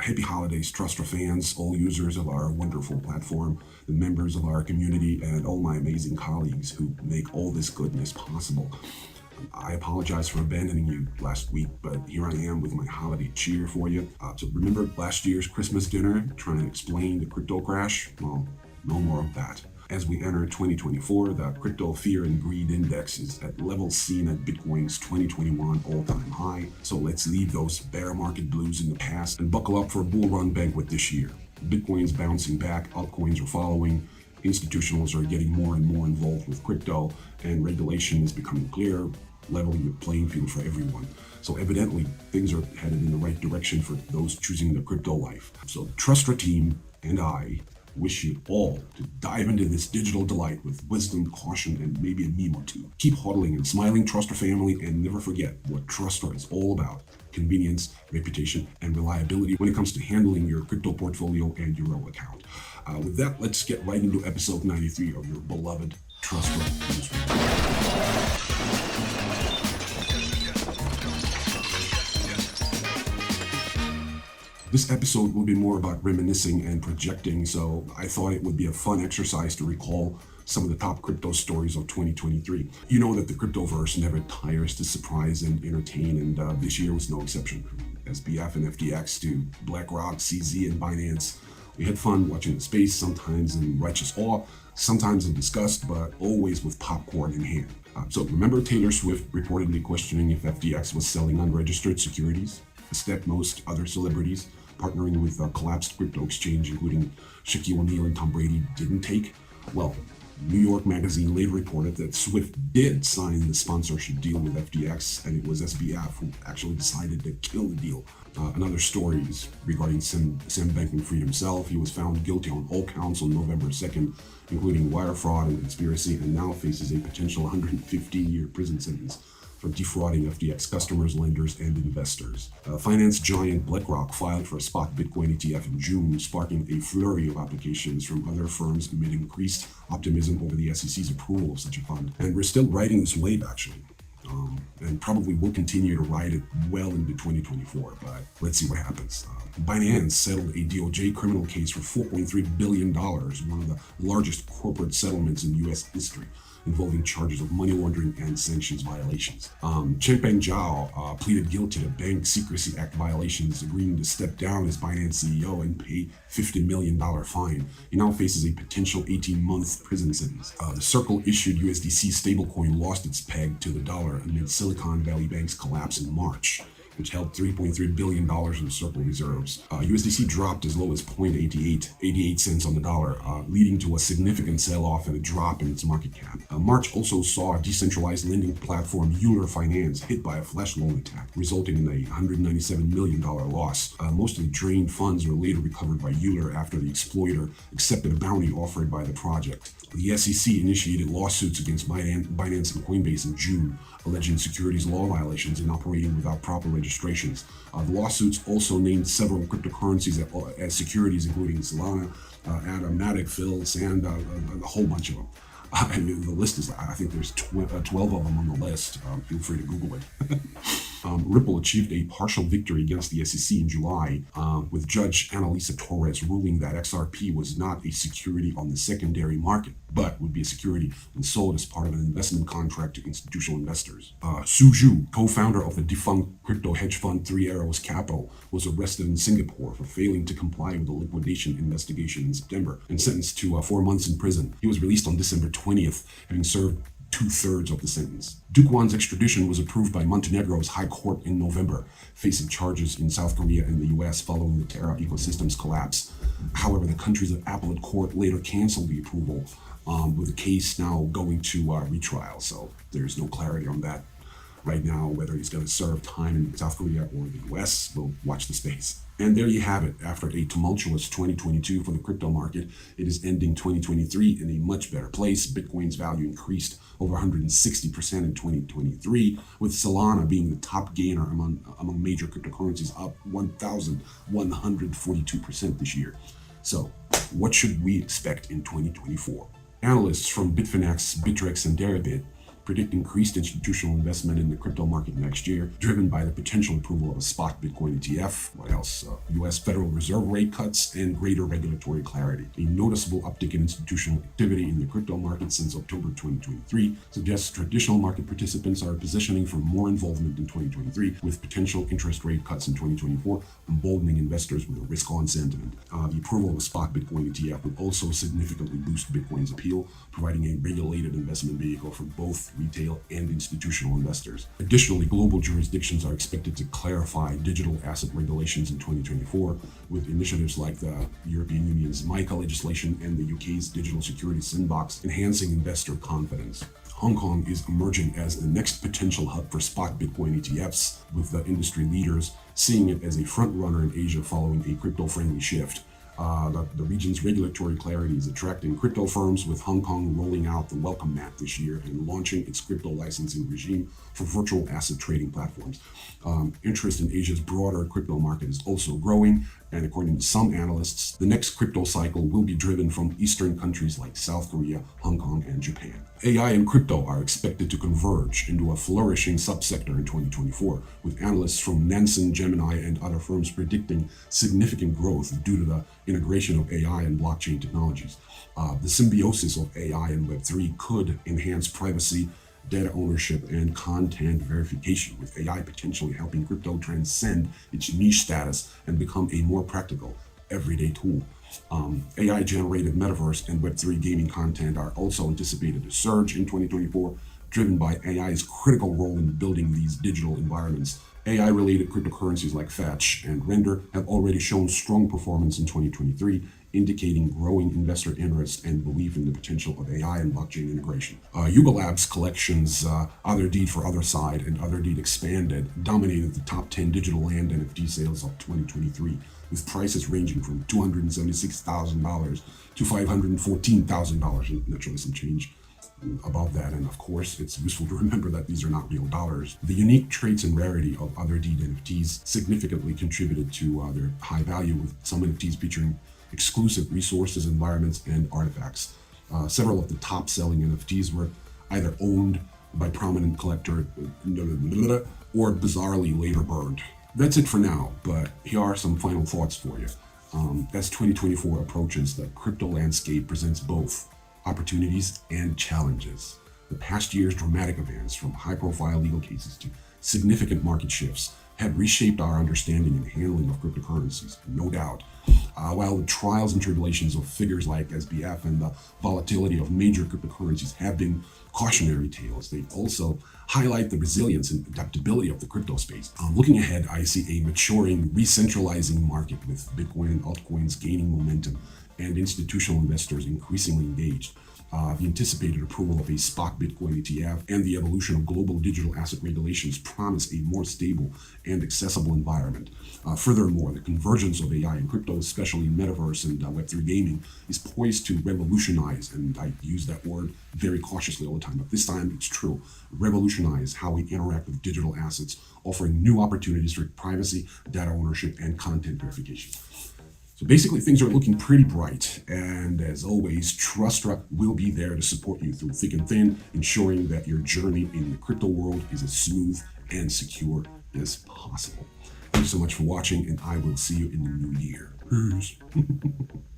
Happy holidays, TRASTRA fans, all users of our wonderful platform, the members of our community, and all my amazing colleagues who make all this goodness possible. I apologize for abandoning you last week, but here I am with my holiday cheer for you. So remember last year's Christmas dinner trying to explain the crypto crash? Well, no more of that. As we enter 2024, the crypto fear and greed index is at levels seen at Bitcoin's 2021 all-time high. So let's leave those bear market blues in the past and buckle up for a bull run banquet this year. Bitcoin's bouncing back, altcoins are following, institutionals are getting more and more involved with crypto, and regulation is becoming clearer, leveling the playing field for everyone. So evidently, things are headed in the right direction for those choosing the crypto life. So TRASTRA team and I wish you all to dive into this digital delight with wisdom, caution, and maybe a meme or two. Keep hodling and smiling, TRASTRA family, and never forget what TRASTRA is all about: convenience, reputation, and reliability when it comes to handling your crypto portfolio and your Euro account. With that, let's get right into episode 93 of your beloved TRASTRA Newsreel. This episode will be more about reminiscing and projecting, so I thought it would be a fun exercise to recall some of the top crypto stories of 2023. You know that the cryptoverse never tires to surprise and entertain, and this year was no exception. From SBF and FTX to BlackRock, CZ, and Binance. We had fun watching the space, sometimes in righteous awe, sometimes in disgust, but always with popcorn in hand. So remember Taylor Swift reportedly questioning if FTX was selling unregistered securities? A step most other celebrities partnering with a collapsed crypto exchange, including Shaquille O'Neal and Tom Brady, didn't take? Well, New York Magazine later reported that Swift did sign the sponsorship deal with FTX, and it was SBF who actually decided to kill the deal. Another story is regarding Sam Bankman-Fried himself. He was found guilty on all counts on November 2nd, including wire fraud and conspiracy, and now faces a potential 115-year prison sentence for defrauding FTX customers, lenders, and investors. Finance giant BlackRock filed for a spot Bitcoin ETF in June, sparking a flurry of applications from other firms amid increased optimism over the SEC's approval of such a fund. And we're still riding this wave, actually. And probably will continue to ride it well into 2024, but let's see what happens. Binance settled a DOJ criminal case for $4.3 billion, one of the largest corporate settlements in U.S. history, involving charges of money laundering and sanctions violations. Changpeng Zhao pleaded guilty to Bank Secrecy Act violations, agreeing to step down as Binance CEO and pay $50 million fine. He now faces a potential 18-month prison sentence. The Circle-issued USDC stablecoin lost its peg to the dollar amid Silicon Valley Bank's collapse in March, which held $3.3 billion in Circle reserves. USDC dropped as low as 88 cents on the dollar, leading to a significant sell-off and a drop in its market cap. March also saw decentralized lending platform Euler Finance hit by a flash loan attack, resulting in a $197 million loss. Most of the drained funds were later recovered by Euler after the exploiter accepted a bounty offered by the project. The SEC initiated lawsuits against Binance and Coinbase in June, alleging securities law violations and operating without proper registrations. The lawsuits also named several cryptocurrencies as securities, including Solana, Atom, Matic, Phil, Sand, a whole bunch of them. And the list is, I think there's 12 of them on the list. Feel free to Google it. Ripple achieved a partial victory against the SEC in July, with Judge Annalisa Torres ruling that XRP was not a security on the secondary market, but would be a security when sold as part of an investment contract to institutional investors. Su Zhu, co-founder of the defunct crypto hedge fund Three Arrows Capital, was arrested in Singapore for failing to comply with the liquidation investigation in September and sentenced to 4 months in prison. He was released on December 20th, having served 2/3 of the sentence. Duc Wan's extradition was approved by Montenegro's High Court in November, facing charges in South Korea and the US following the Terra ecosystem's collapse. However, the country's appellate court later canceled the approval, with the case now going to retrial. So there's no clarity on that right now, whether he's going to serve time in South Korea or the US. We'll watch the space. And there you have it. After a tumultuous 2022 for the crypto market, it is ending 2023 in a much better place. Bitcoin's value increased over 160% in 2023, with Solana being the top gainer among major cryptocurrencies, up 1,142% this year. So, what should we expect in 2024? Analysts from Bitfinex, Bittrex, and Deribit predict increased institutional investment in the crypto market next year, driven by the potential approval of a spot Bitcoin ETF. What else? U.S. Federal Reserve rate cuts and greater regulatory clarity. A noticeable uptick in institutional activity in the crypto market since October 2023 suggests traditional market participants are positioning for more involvement in 2023, with potential interest rate cuts in 2024 emboldening investors with a risk-on sentiment. The approval of a spot Bitcoin ETF would also significantly boost Bitcoin's appeal, providing a regulated investment vehicle for both retail and institutional investors. Additionally, global jurisdictions are expected to clarify digital asset regulations in 2024, with initiatives like the European Union's MiCA legislation and the UK's Digital Security Sandbox enhancing investor confidence. Hong Kong is emerging as the next potential hub for spot Bitcoin ETFs, with the industry leaders seeing it as a front runner in Asia following a crypto-friendly shift. The region's regulatory clarity is attracting crypto firms, with Hong Kong rolling out the welcome mat this year and launching its crypto licensing regime for virtual asset trading platforms. Interest in Asia's broader crypto market is also growing, and according to some analysts, the next crypto cycle will be driven from Eastern countries like South Korea, Hong Kong, and Japan. AI and crypto are expected to converge into a flourishing subsector in 2024, with analysts from Nansen, Gemini, and other firms predicting significant growth due to the integration of AI and blockchain technologies. The symbiosis of AI and Web3 could enhance privacy, data ownership, and content verification, with AI potentially helping crypto transcend its niche status and become a more practical, everyday tool. AI-generated metaverse and Web3 gaming content are also anticipated to surge in 2024, driven by AI's critical role in building these digital environments. AI-related cryptocurrencies like Fetch and Render have already shown strong performance in 2023, indicating growing investor interest and belief in the potential of AI and blockchain integration. Yuga Labs collections, Other Deed for Other Side and Other Deed Expanded, dominated the top 10 digital land NFT sales of 2023, with prices ranging from $276,000 to $514,000, and naturally some change above that. And of course, it's useful to remember that these are not real dollars. The unique traits and rarity of Other Deed NFTs significantly contributed to their high value, with some NFTs featuring exclusive resources, environments, and artifacts. Several of the top-selling NFTs were either owned by prominent collector or bizarrely later burned. That's it for now, but here are some final thoughts for you. As 2024 approaches, the crypto landscape presents both opportunities and challenges. The past year's dramatic events, from high-profile legal cases to significant market shifts, have reshaped our understanding and handling of cryptocurrencies, no doubt. While the trials and tribulations of figures like SBF and the volatility of major cryptocurrencies have been cautionary tales, they also highlight the resilience and adaptability of the crypto space. Looking ahead, I see a maturing, re-centralizing market, with Bitcoin and altcoins gaining momentum and institutional investors increasingly engaged. The anticipated approval of a spot Bitcoin ETF and the evolution of global digital asset regulations promise a more stable and accessible environment. Furthermore, the convergence of AI and crypto, especially metaverse and Web3 gaming, is poised to revolutionize, and I use that word very cautiously all the time, but this time it's true, revolutionize how we interact with digital assets, offering new opportunities for privacy, data ownership, and content verification. So basically, things are looking pretty bright, and as always, TRASTRA will be there to support you through thick and thin, ensuring that your journey in the crypto world is as smooth and secure as possible. Thanks so much for watching, and I will see you in the new year. Peace.